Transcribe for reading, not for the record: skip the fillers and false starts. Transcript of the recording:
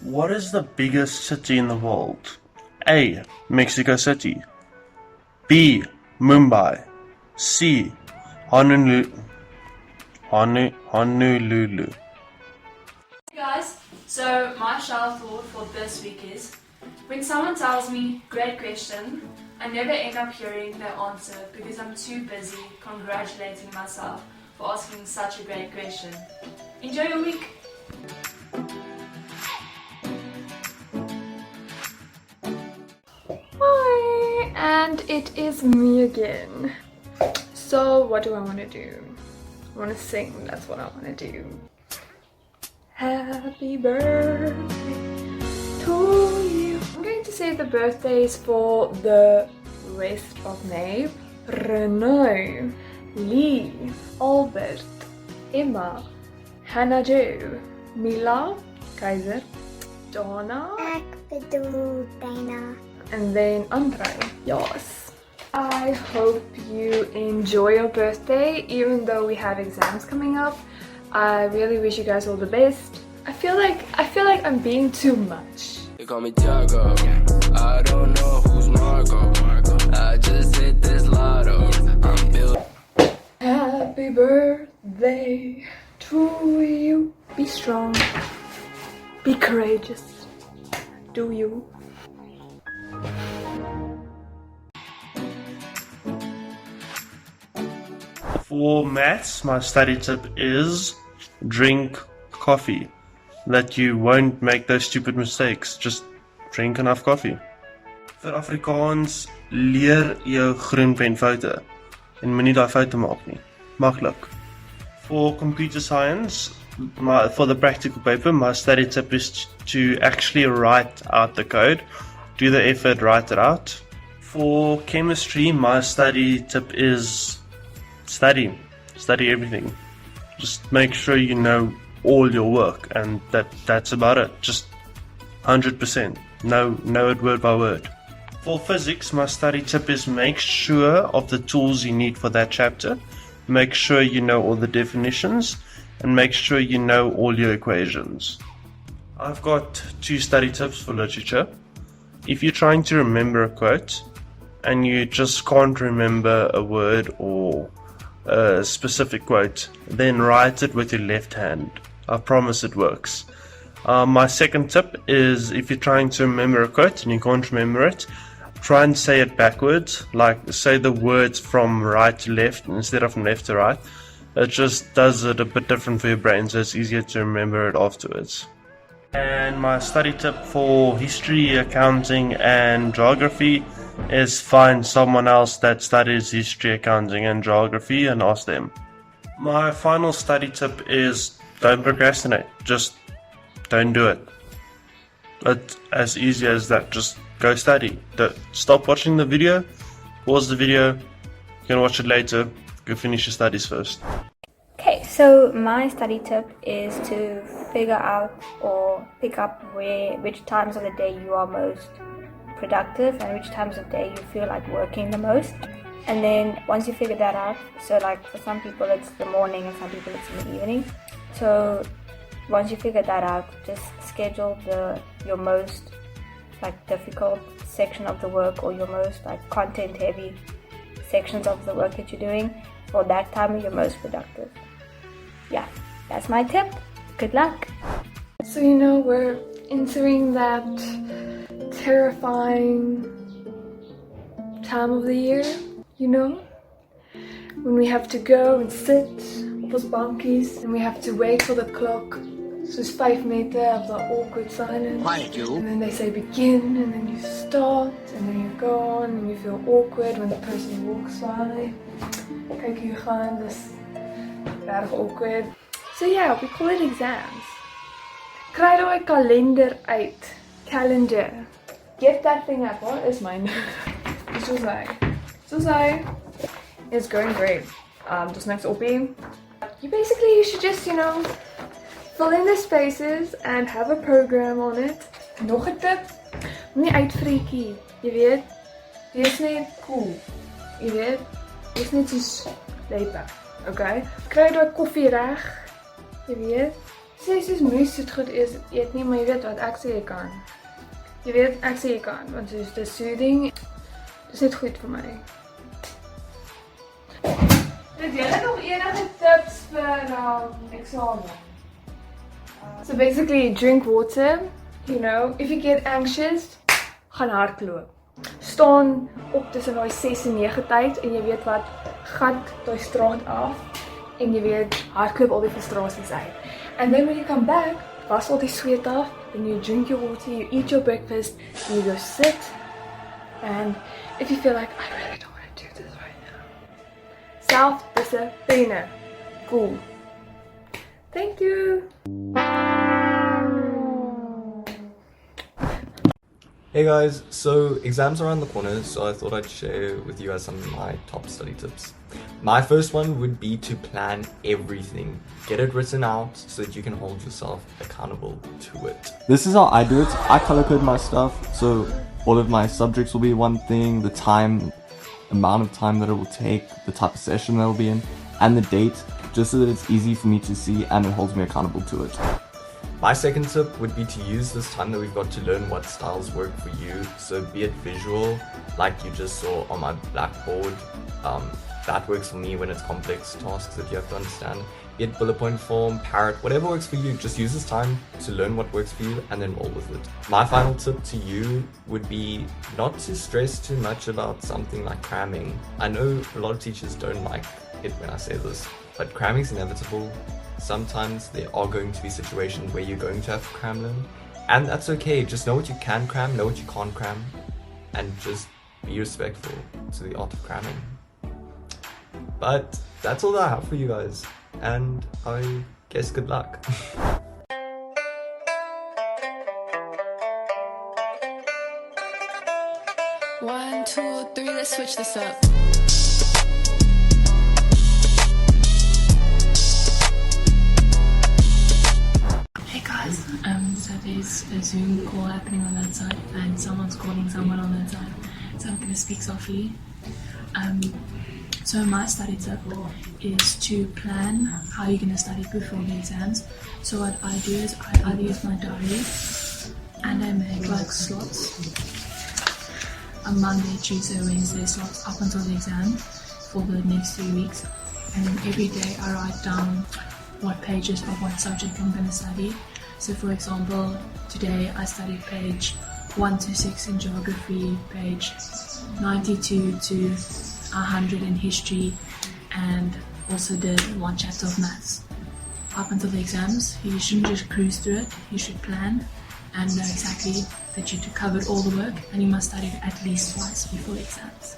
What is the biggest city in the world? A. Mexico City. B. Mumbai. C. Honolulu. Hey guys, so my shower thought for this week is, when someone tells me, great question, I never end up hearing the answer because I'm too busy congratulating myself for asking such a great question. Enjoy your week! Hi, and it is me again. So what do I want to do? I want to sing, that's what I want to do. Happy birthday to you. I'm going to say the birthdays for the rest of May. Renaud, Lee, Albert, Emma, Hannah Jo, Mila, Kaiser, Donna, Ek bedoel bijna. and then Andre. Yes. I hope you enjoy your birthday, even though we have exams coming up. I really wish you guys all the best. I feel like I'm being too much. They call me Tiago. I don't know who's Marco. I just hit this lotto. I'm built. Happy birthday to you. Be strong. Be courageous. Do you? For maths, my study tip is drink coffee. That you won't make those stupid mistakes. Just drink enough coffee. Vir Afrikaans, leer jou groenpen foute en moenie daai foute maak nie. Maklik. For computer science, for the practical paper, my study tip is to actually write out the code. Do the effort, write it out. For chemistry, my study tip is study everything. Just make sure you know all your work, and that's about it. Just 100%. Know it word by word. For physics, my study tip is make sure of the tools you need for that chapter. Make sure you know all the definitions, and make sure you know all your equations. I've got 2 study tips for literature. If you're trying to remember a quote and you just can't remember a word or a specific quote, then write it with your left hand. I promise it works. My second tip is, if you're trying to remember a quote and you can't remember it, try and say it backwards, like say the words from right to left instead of from left to right. It just does it a bit different for your brain, so it's easier to remember it afterwards. And my study tip for history, accounting and geography is find someone else that studies history, accounting and geography and ask them. My final study tip is don't procrastinate. Just don't do it. It's as easy as that. Just go study. Stop watching the video, pause the video, you can watch it later, go finish your studies first. Okay, so my study tip is to figure out or pick up which times of the day you are most productive and which times of the day you feel like working the most. And then once you figure that out, so like for some people it's the morning and some people it's in the evening. So once you figure that out, just schedule your most like difficult section of the work or your most like content heavy sections of the work that you're doing for that time you're most productive. Yeah, that's my tip. Good luck. So we're entering that terrifying time of the year, when we have to go and sit op ons bankies and we have to wait for the clock. Soos 5 meter of the awkward silence. Quiet, you. And then they say begin, and then you start, and then you go on, and you feel awkward when the person walks by. Kyk hier gaan, dis regtig awkward. So yeah, we call it exams. Kry daai kalender uit. Calendar. Get that thing up. What is mine? Soos hy. It's going great. Just next opie. You should just, fill in the spaces and have a program on it. Nog 'n tip. Moenie uitvreekie. Jy weet, wees net cool. Jy weet, wees net soos lekker. Okay? Kry daai koffie reg. Jy weet, Sê soos moenie soet goed eet nie, maar jy weet wat, ek sê jy kan. Jy weet, ek sê jy kan, want soos dis soothing, dis net goed vir my. Het julle nog enige tips vir eksamen? So basically, drink water, you know, if you get anxious, gaan hardloop. Staan op tussen daai 6 en 9 tyd en jy weet wat, gat daai straat af en jy weet, hardloop al die frustrasies uit. And then when you come back, was al die sweat af, then you drink your water, you eat your breakfast, and you go sit, and if you feel like, I really don't want to do this right now. Self-discipline. Cool. Thank you. Hey guys, so exams are around the corner, so I thought I'd share with you guys some of my top study tips. My first one would be to plan everything. Get it written out so that you can hold yourself accountable to it. This is how I do it. I color code my stuff, so all of my subjects will be one thing, the amount of time that it will take, the type of session that it'll be in, and the date, just so that it's easy for me to see and it holds me accountable to it. My second tip would be to use this time that we've got to learn what styles work for you. So be it visual, like you just saw on my blackboard. That works for me when it's complex tasks that you have to understand. Be it bullet point form, parrot, whatever works for you. Just use this time to learn what works for you and then roll with it. My final tip to you would be not to stress too much about something like cramming. I know a lot of teachers don't like it when I say this, but cramming is inevitable. Sometimes there are going to be situations where you're going to have to cram learn, and that's okay. Just know what you can cram, know what you can't cram, and just be respectful to the art of cramming. But that's all that I have for you guys, and I guess good luck. One, two, three, let's switch this up. Hey guys, so there's a Zoom call happening on that side and someone's calling someone on that side. So I'm going to speak softly. So my study tip is to plan how you're going to study before the exams. So what I do is I either use my diary and I make like slots. A Monday, Tuesday, Wednesday slots up until the exam for the next 3 weeks. And then every day I write down what pages of what subject I'm going to study. So for example, today I studied page 1 to 6 in geography, page 92 to 100 in history, and also did 1 chapter of maths. Up until the exams, you shouldn't just cruise through it, you should plan and know exactly that you covered all the work and you must study at least twice before exams.